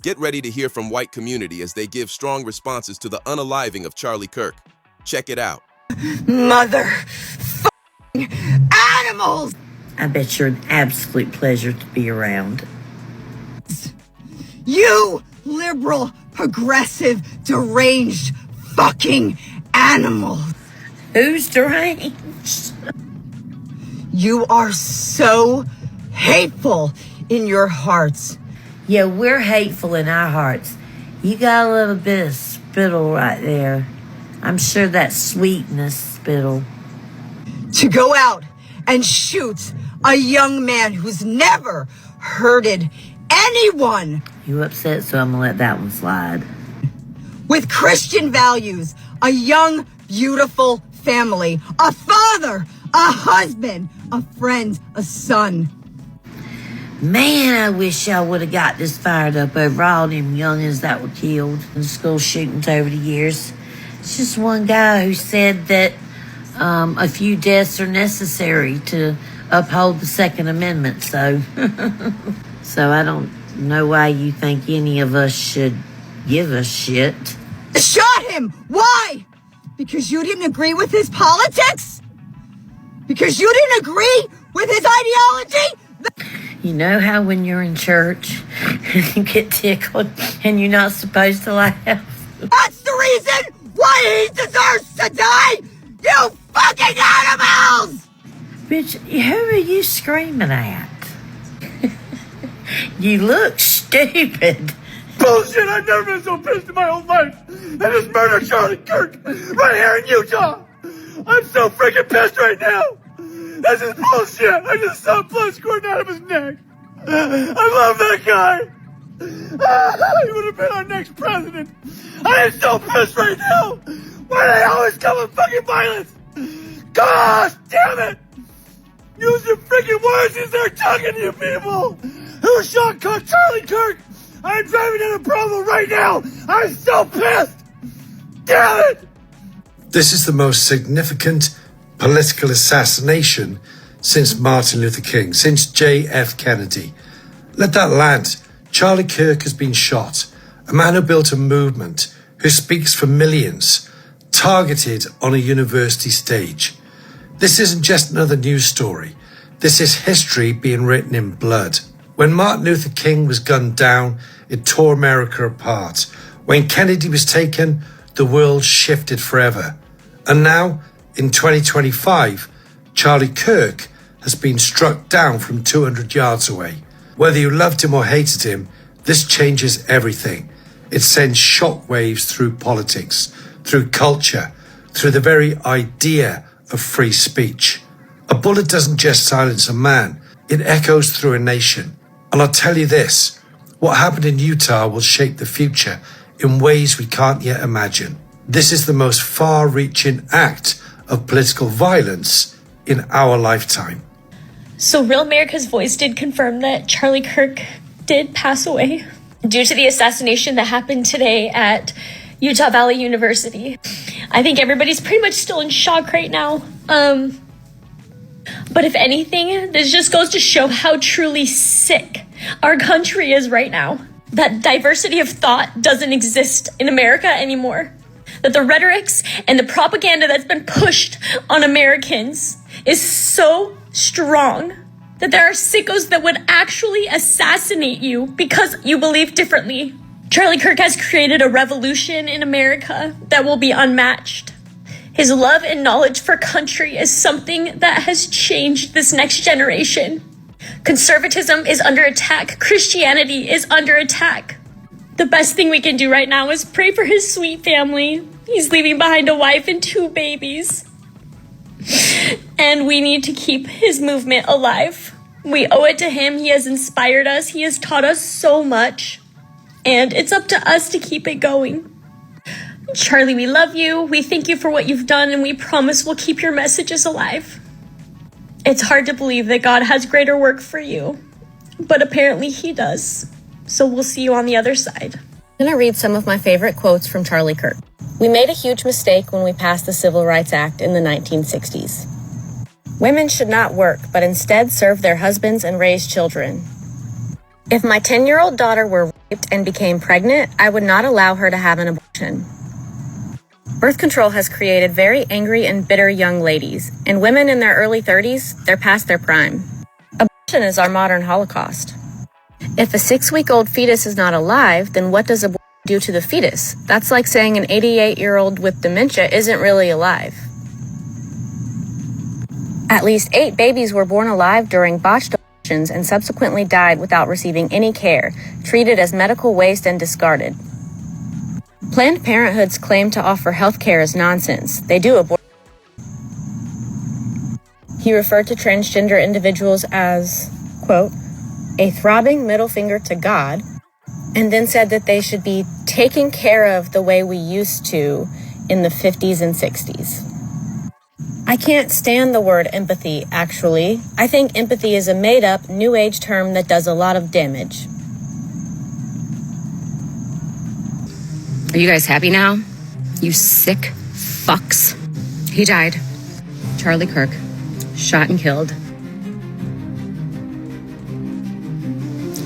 Get ready to hear from white community as they give strong responses to the unaliving of Charlie Kirk. Check it out. Mother animals! I bet you're an absolute pleasure to be around. You liberal, progressive, deranged fucking animals! Who's deranged? You are so hateful in your hearts. Yeah, we're hateful in our hearts. You got a little bit of spittle right there. I'm sure that's sweetness spittle. To go out and shoot a young man who's never hurted anyone. You upset, so I'm gonna let that one slide. With Christian values, a young, beautiful family, a father, a husband, a friend, a son. Man, I wish y'all would have got this fired up over all them youngins that were killed in school shootings over the years. It's just one guy who said that a few deaths are necessary to uphold the Second Amendment, so I don't know why you think any of us should give a shit. Shot him! Why? Because you didn't agree with his politics? Because you didn't agree with his ideology? You know how when you're in church and you get tickled and you're not supposed to laugh? That's the reason why he deserves to die! You fucking animals! Bitch, who are you screaming at? You look stupid. Bullshit! I've never been so pissed in my whole life. I just murdered Charlie Kirk right here in Utah. I'm so freaking pissed right now. This is bullshit. I just saw blood squirting out of his neck. I love that guy. He would have been our next president. I am so pissed right now. Why do they always come with fucking violence? Gosh damn it. Use your freaking words as they're talking to you people. Who shot Charlie Kirk? I'm driving down a Provo right now. I'm so pissed. Damn it. This is the most significant political assassination since Martin Luther King, since J.F. Kennedy. Let that land. Charlie Kirk has been shot. A man who built a movement, who speaks for millions, targeted on a university stage. This isn't just another news story. This is history being written in blood. When Martin Luther King was gunned down, it tore America apart. When Kennedy was taken, the world shifted forever. And now, in 2025, Charlie Kirk has been struck down from 200 yards away. Whether you loved him or hated him, this changes everything. It sends shockwaves through politics, through culture, through the very idea of free speech. A bullet doesn't just silence a man, it echoes through a nation. And I'll tell you this, what happened in Utah will shape the future in ways we can't yet imagine. This is the most far-reaching act of political violence in our lifetime. So Real America's Voice did confirm that Charlie Kirk did pass away due to the assassination that happened today at Utah Valley University. I think everybody's pretty much still in shock right now. But if anything, this just goes to show how truly sick our country is right now. That diversity of thought doesn't exist in America anymore. That the rhetorics and the propaganda that's been pushed on Americans is so strong that there are sickos that would actually assassinate you because you believe differently. Charlie Kirk has created a revolution in America that will be unmatched. His love and knowledge for country is something that has changed this next generation. Conservatism is under attack. Christianity is under attack. The best thing we can do right now is pray for his sweet family. He's leaving behind a wife and 2 babies. And we need to keep his movement alive. We owe it to him. He has inspired us. He has taught us so much. And it's up to us to keep it going. Charlie, we love you. We thank you for what you've done, and we promise we'll keep your messages alive. It's hard to believe that God has greater work for you, but apparently he does. So we'll see you on the other side. I'm going to read some of my favorite quotes from Charlie Kirk. We made a huge mistake when we passed the Civil Rights Act in the 1960s. Women should not work, but instead serve their husbands and raise children. If my 10-year-old daughter were raped and became pregnant, I would not allow her to have an abortion. Birth control has created very angry and bitter young ladies, and women in their early 30s, they're past their prime. Abortion is our modern Holocaust. If a 6-week-old fetus is not alive, then what does abortion do to the fetus? That's like saying an 88-year-old with dementia isn't really alive. At least 8 babies were born alive during botched abortions and subsequently died without receiving any care, treated as medical waste and discarded. Planned Parenthood's claim to offer health care is nonsense. They do abort. He referred to transgender individuals as, quote, a throbbing middle finger to God, and then said that they should be taken care of the way we used to in the 50s and 60s. I can't stand the word empathy, actually. I think empathy is a made-up, new age term that does a lot of damage. Are you guys happy now? You sick fucks. He died. Charlie Kirk. Shot and killed.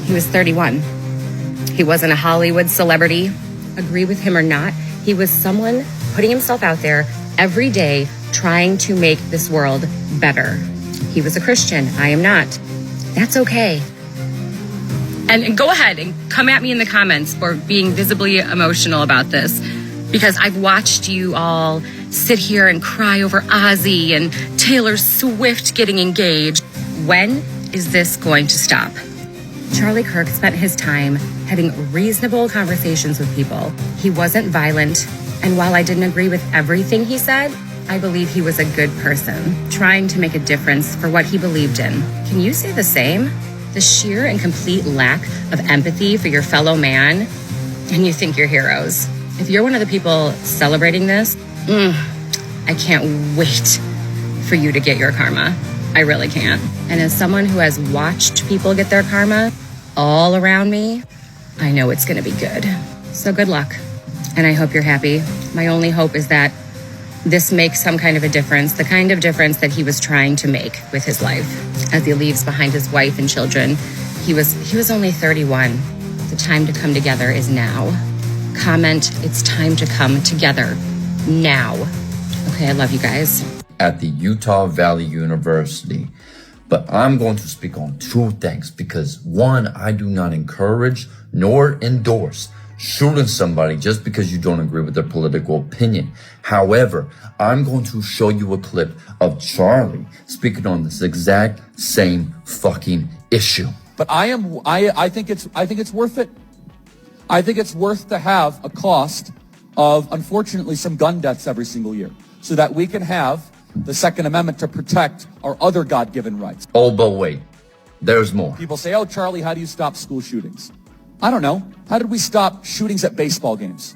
He was 31. He wasn't a Hollywood celebrity. Agree with him or not, he was someone putting himself out there every day trying to make this world better. He was a Christian. I am not. That's okay. And go ahead and come at me in the comments for being visibly emotional about this, because I've watched you all sit here and cry over Ozzy and Taylor Swift getting engaged. When is this going to stop? Charlie Kirk spent his time having reasonable conversations with people. He wasn't violent, and while I didn't agree with everything he said, I believe he was a good person, trying to make a difference for what he believed in. Can you say the same? The sheer and complete lack of empathy for your fellow man, and you think you're heroes. If you're one of the people celebrating this, I can't wait for you to get your karma. I really can't. And as someone who has watched people get their karma all around me, I know it's gonna be good. So good luck. And I hope you're happy. My only hope is that this makes some kind of a difference, the kind of difference that he was trying to make with his life. As he leaves behind his wife and children, he was only 31. The time to come together is now. Comment, it's time to come together now. Okay, I love you guys. At the Utah Valley University. But I'm going to speak on 2 things because 1, I do not encourage nor endorse shooting somebody just because you don't agree with their political opinion. However, I'm going to show you a clip of Charlie speaking on this exact same fucking issue. But I think it's worth it. I think it's worth to have a cost of, unfortunately, some gun deaths every single year so that we can have the Second Amendment to protect our other God-given rights. Oh, but wait, there's more. People say, oh, Charlie, how do you stop school shootings? I don't know. How did we stop shootings at baseball games?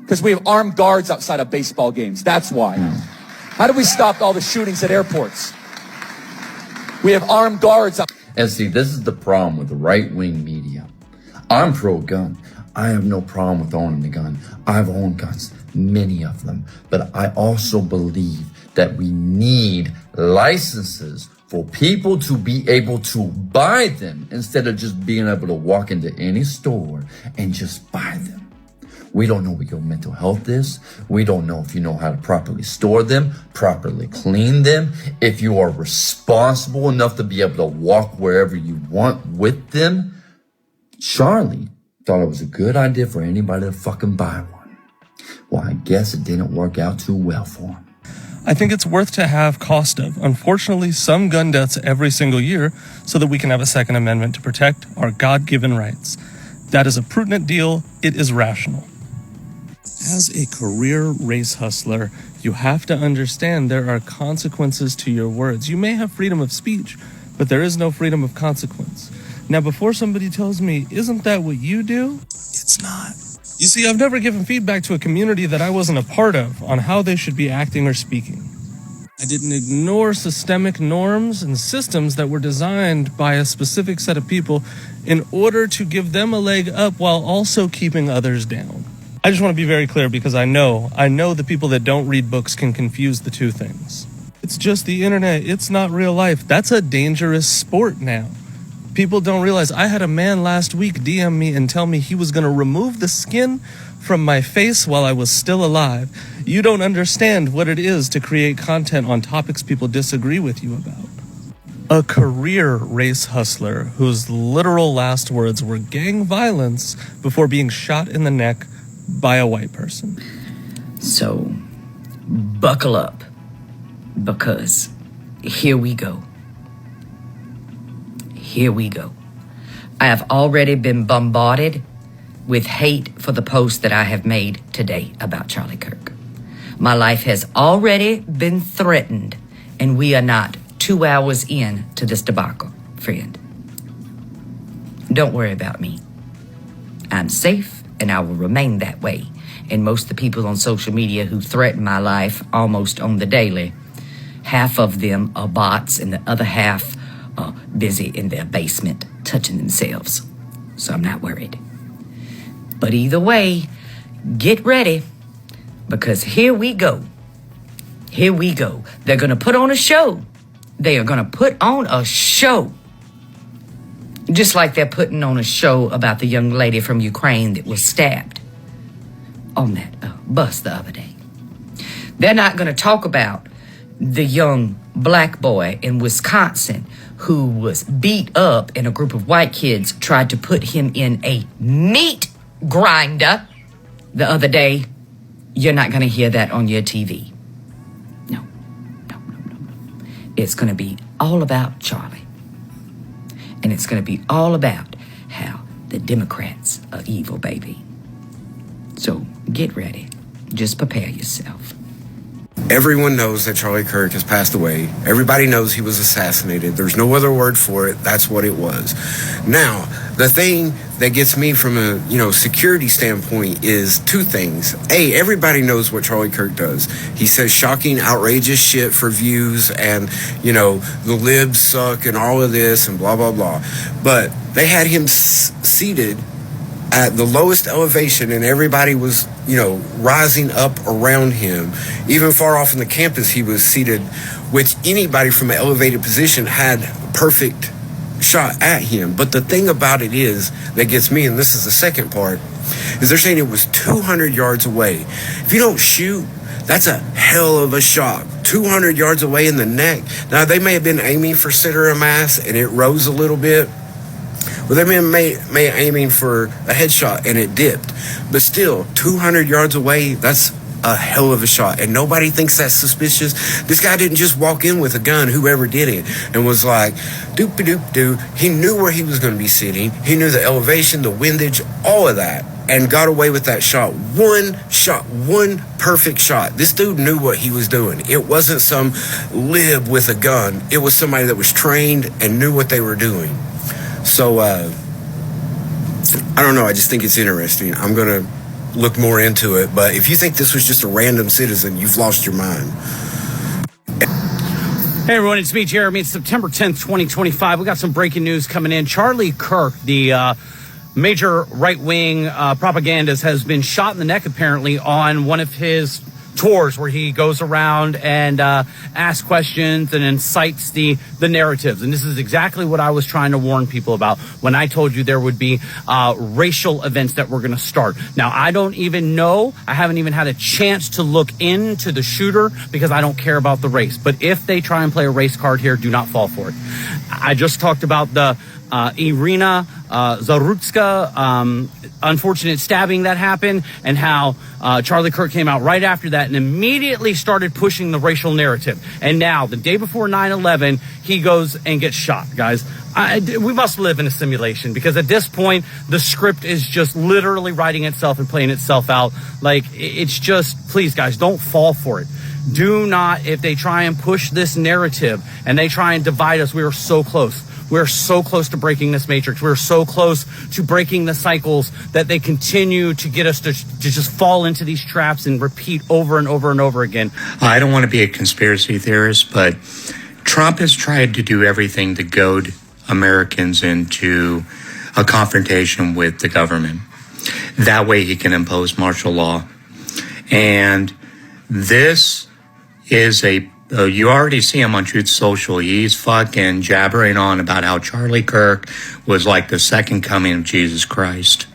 Because we have armed guards outside of baseball games. That's why. How did we stop all the shootings at airports? We have armed guards. And see, this is the problem with the right-wing media. I'm pro-gun. I have no problem with owning a gun. I've owned guns, many of them. But I also believe that we need licenses for people to be able to buy them instead of just being able to walk into any store and just buy them. We don't know what your mental health is. We don't know if you know how to properly store them, properly clean them, if you are responsible enough to be able to walk wherever you want with them. Charlie thought it was a good idea for anybody to fucking buy one. Well, I guess it didn't work out too well for him. I think it's worth to have cost of, unfortunately, some gun deaths every single year so that we can have a Second Amendment to protect our God-given rights. That is a prudent deal. It is rational. As a career race hustler, you have to understand there are consequences to your words. You may have freedom of speech, but there is no freedom of consequence. Now, before somebody tells me, isn't that what you do? It's not. You see, I've never given feedback to a community that I wasn't a part of on how they should be acting or speaking. I didn't ignore systemic norms and systems that were designed by a specific set of people in order to give them a leg up while also keeping others down. I just want to be very clear because I know the people that don't read books can confuse the two things. It's just the internet. It's not real life. That's a dangerous sport now. People don't realize I had a man last week DM me and tell me he was going to remove the skin from my face while I was still alive. You don't understand what it is to create content on topics people disagree with you about. A career race hustler whose literal last words were gang violence before being shot in the neck by a white person. So, buckle up, because here we go. Here we go. I have already been bombarded with hate for the post that I have made today about Charlie Kirk. My life has already been threatened, and we are not 2 hours in to this debacle, friend. Don't worry about me. I'm safe, and I will remain that way. And most of the people on social media who threaten my life almost on the daily, half of them are bots, and the other half are busy in their basement touching themselves. So I'm not worried. But either way, get ready, because here we go. Here we go. They're going to put on a show. They are going to put on a show. Just like they're putting on a show about the young lady from Ukraine that was stabbed on that bus the other day. They're not going to talk about the young black boy in Wisconsin who was beat up and a group of white kids tried to put him in a meat grinder the other day. You're not going to hear that on your TV. No. It's going to be all about Charlie. And it's going to be all about how the Democrats are evil, baby. So get ready. Just prepare yourself. Everyone knows that Charlie Kirk has passed away. Everybody knows he was assassinated. There's no other word for it. That's what it was. Now, the thing that gets me from a, security standpoint is two things. A, everybody knows what Charlie Kirk does. He says shocking, outrageous shit for views and, the libs suck and all of this and blah, blah, blah. But they had him seated at the lowest elevation, and everybody was, rising up around him. Even far off in the campus, he was seated, which anybody from an elevated position had a perfect shot at him. But the thing about it is, that gets me, and this is the second part, is they're saying it was 200 yards away. If you don't shoot, that's a hell of a shot. 200 yards away in the neck. Now, they may have been aiming for center of mass, and it rose a little bit. Well, they may aiming for a headshot, and it dipped. But still, 200 yards away, that's a hell of a shot. And nobody thinks that's suspicious. This guy didn't just walk in with a gun, whoever did it, and was like, doop-a-doop-doo. He knew where he was going to be sitting. He knew the elevation, the windage, all of that, and got away with that shot. One perfect shot. This dude knew what he was doing. It wasn't some lib with a gun. It was somebody that was trained and knew what they were doing. So, I don't know. I just think it's interesting. I'm going to look more into it. But if you think this was just a random citizen, you've lost your mind. Hey, everyone. It's me, Jeremy. It's September 10th, 2025. We got some breaking news coming in. Charlie Kirk, the major right-wing propagandist, has been shot in the neck, apparently, on one of his tours where he goes around and asks questions and incites the narratives. And this is exactly what I was trying to warn people about when I told you there would be racial events that were going to start. Now, I don't even know. I haven't even had a chance to look into the shooter because I don't care about the race. But if they try and play a race card here, do not fall for it. I just talked about the Irina Zarutska unfortunate stabbing that happened, and how Charlie Kirk came out right after that and immediately started pushing the racial narrative. And now, the day before 9/11, he goes and gets shot, guys. We must live in a simulation, because at this point, the script is just literally writing itself and playing itself out. Like, it's just, please, guys, don't fall for it. Do not, if they try and push this narrative and they try and divide us, we are so close. We're so close to breaking this matrix. We're so close to breaking the cycles that they continue to get us to just fall into these traps and repeat over and over and over again. I don't want to be a conspiracy theorist, but Trump has tried to do everything to goad Americans into a confrontation with the government. That way he can impose martial law. And this is a You already see him on Truth Social. He's fucking jabbering on about how Charlie Kirk was like the second coming of Jesus Christ.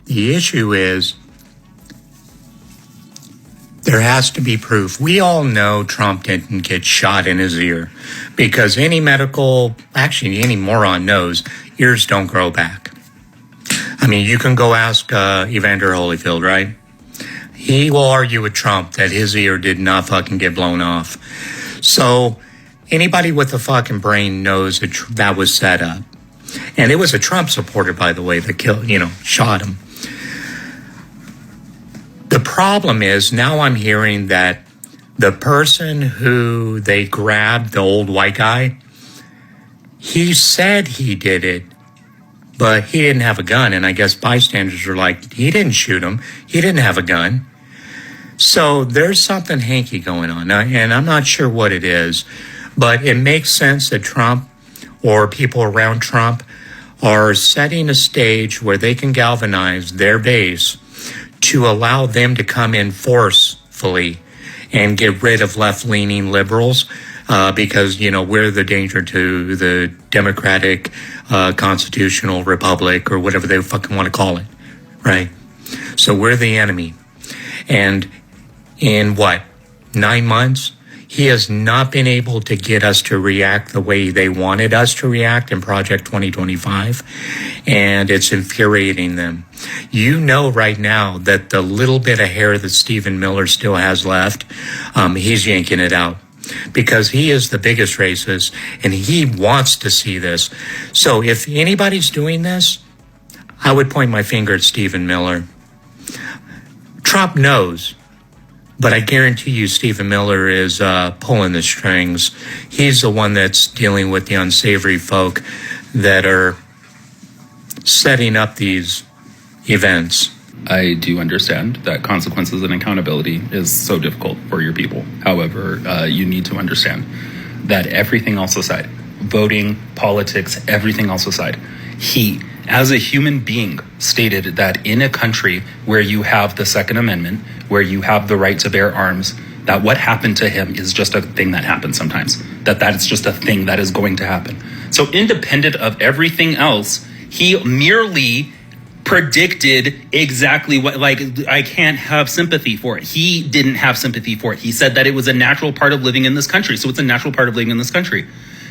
The issue is there has to be proof. We all know Trump didn't get shot in his ear because any moron knows ears don't grow back. I mean, you can go ask Evander Holyfield, right? He will argue with Trump that his ear did not fucking get blown off. So anybody with a fucking brain knows that was set up. And it was a Trump supporter, by the way, that shot him. The problem is now I'm hearing that the person who they grabbed, the old white guy, he said he did it, but he didn't have a gun. And I guess bystanders are like, he didn't shoot him. He didn't have a gun. So there's something hanky going on. And I'm not sure what it is, but it makes sense that Trump or people around Trump are setting a stage where they can galvanize their base to allow them to come in forcefully and get rid of left-leaning liberals because, we're the danger to the democratic constitutional republic or whatever they fucking want to call it, right? So we're the enemy. And in 9 months, he has not been able to get us to react the way they wanted us to react in Project 2025, and it's infuriating them. You know right now that the little bit of hair that Stephen Miller still has left, he's yanking it out because he is the biggest racist, and he wants to see this. So if anybody's doing this, I would point my finger at Stephen Miller. Trump knows. But I guarantee you Stephen Miller is pulling the strings. He's the one that's dealing with the unsavory folk that are setting up these events. I do understand that consequences and accountability is so difficult for your people. However, you need to understand that everything else aside, voting, politics, everything else aside, he, as a human being, stated that in a country where you have the Second Amendment, where you have the right to bear arms, that what happened to him is just a thing that happens sometimes. That is just a thing that is going to happen. So independent of everything else, he merely predicted exactly what, I can't have sympathy for it. He didn't have sympathy for it. He said that it was a natural part of living in this country. So it's a natural part of living in this country.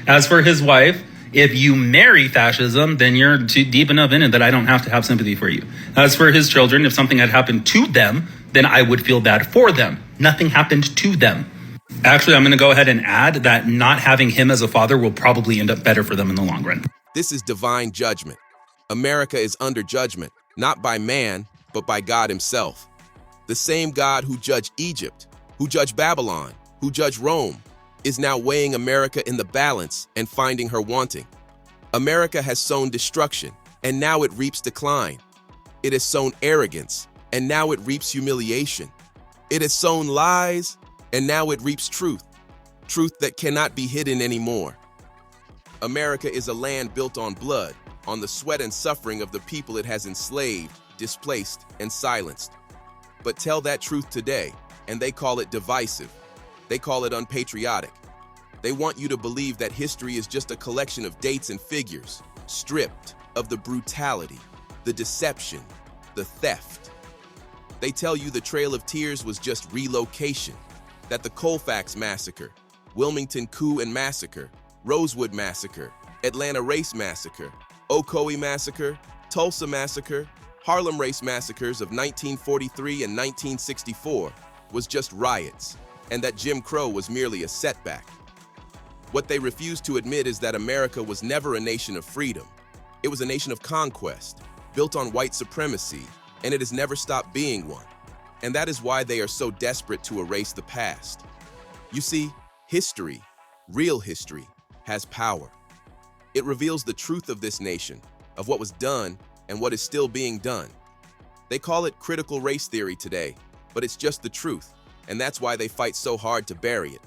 As for his wife, if you marry fascism, then you're too deep enough in it that I don't have to have sympathy for you. As for his children, if something had happened to them, then I would feel bad for them. Nothing happened to them. Actually, I'm going to go ahead and add that not having him as a father will probably end up better for them in the long run. This is divine judgment. America is under judgment, not by man, but by God himself. The same God who judged Egypt, who judged Babylon, who judged Rome, is now weighing America in the balance and finding her wanting. America has sown destruction, and now it reaps decline. It has sown arrogance, and now it reaps humiliation. It has sown lies, and now it reaps truth, truth that cannot be hidden anymore. America is a land built on blood, on the sweat and suffering of the people it has enslaved, displaced, and silenced. But tell that truth today, and they call it divisive. They call it unpatriotic. They want you to believe that history is just a collection of dates and figures, stripped of the brutality, the deception, the theft. They tell you the Trail of Tears was just relocation, that the Colfax Massacre, Wilmington Coup and Massacre, Rosewood Massacre, Atlanta Race Massacre, Ocoee Massacre, Tulsa Massacre, Harlem Race Massacres of 1943 and 1964 was just riots, and that Jim Crow was merely a setback. What they refuse to admit is that America was never a nation of freedom. It was a nation of conquest, built on white supremacy, and it has never stopped being one. And that is why they are so desperate to erase the past. You see, history, real history, has power. It reveals the truth of this nation, of what was done and what is still being done. They call it critical race theory today, but it's just the truth, and that's why they fight so hard to bury it.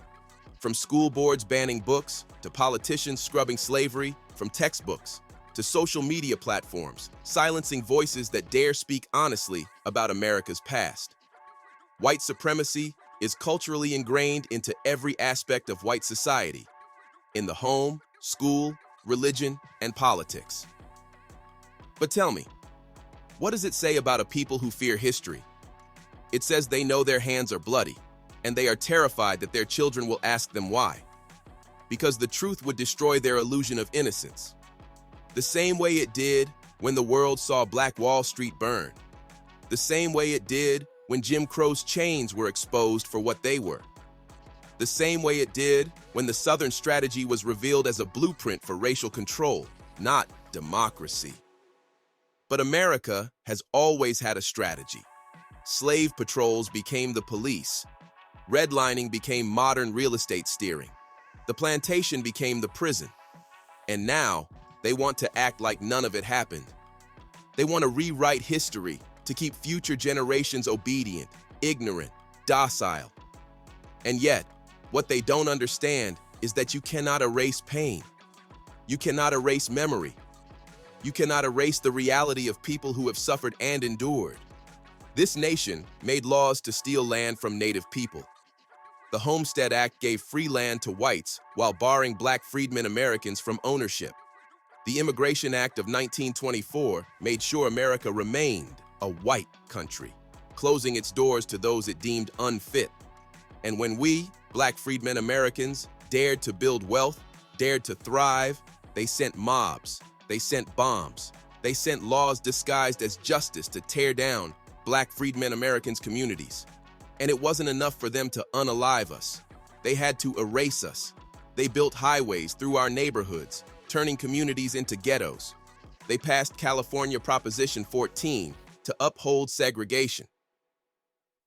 From school boards banning books, to politicians scrubbing slavery, from textbooks, to social media platforms, silencing voices that dare speak honestly about America's past. White supremacy is culturally ingrained into every aspect of white society, in the home, school, religion, and politics. But tell me, what does it say about a people who fear history? It says they know their hands are bloody, and they are terrified that their children will ask them why. Because the truth would destroy their illusion of innocence. The same way it did when the world saw Black Wall Street burn. The same way it did when Jim Crow's chains were exposed for what they were. The same way it did when the Southern strategy was revealed as a blueprint for racial control, not democracy. But America has always had a strategy. Slave patrols became the police. Redlining became modern real estate steering. The plantation became the prison. And now, they want to act like none of it happened. They want to rewrite history to keep future generations obedient, ignorant, docile. And yet, what they don't understand is that you cannot erase pain. You cannot erase memory. You cannot erase the reality of people who have suffered and endured. This nation made laws to steal land from Native people. The Homestead Act gave free land to whites while barring Black freedmen Americans from ownership. The Immigration Act of 1924 made sure America remained a white country, closing its doors to those it deemed unfit. And when we, Black freedmen Americans, dared to build wealth, dared to thrive, they sent mobs, they sent bombs, they sent laws disguised as justice to tear down Black freedmen Americans' communities. And it wasn't enough for them to unalive us. They had to erase us. They built highways through our neighborhoods, turning communities into ghettos. They passed California Proposition 14 to uphold segregation.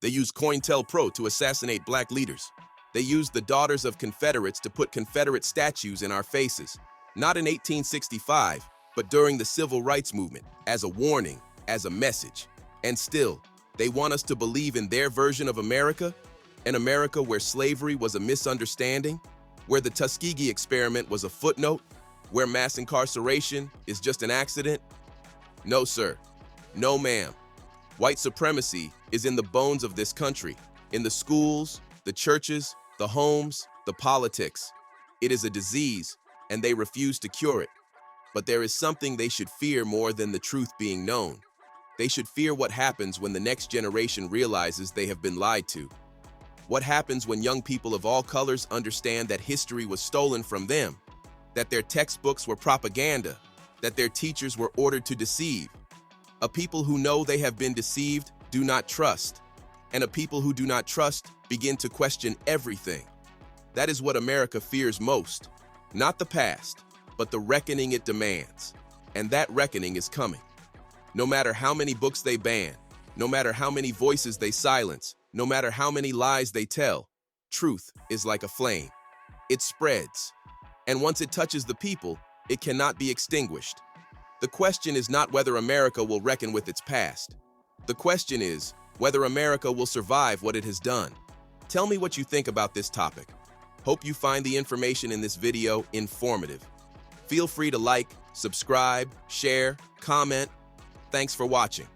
They used COINTELPRO to assassinate Black leaders. They used the daughters of Confederates to put Confederate statues in our faces, not in 1865, but during the Civil Rights Movement, as a warning, as a message. And still, they want us to believe in their version of America, an America where slavery was a misunderstanding, where the Tuskegee experiment was a footnote, where mass incarceration is just an accident. No, sir. No, ma'am. White supremacy is in the bones of this country, in the schools, the churches, the homes, the politics. It is a disease, and they refuse to cure it. But there is something they should fear more than the truth being known. They should fear what happens when the next generation realizes they have been lied to. What happens when young people of all colors understand that history was stolen from them, that their textbooks were propaganda, that their teachers were ordered to deceive. A people who know they have been deceived do not trust, and a people who do not trust begin to question everything. That is what America fears most, not the past, but the reckoning it demands. And that reckoning is coming. No matter how many books they ban, no matter how many voices they silence, no matter how many lies they tell, truth is like a flame. It spreads. And once it touches the people, it cannot be extinguished. The question is not whether America will reckon with its past. The question is whether America will survive what it has done. Tell me what you think about this topic. Hope you find the information in this video informative. Feel free to like, subscribe, share, comment. Thanks for watching.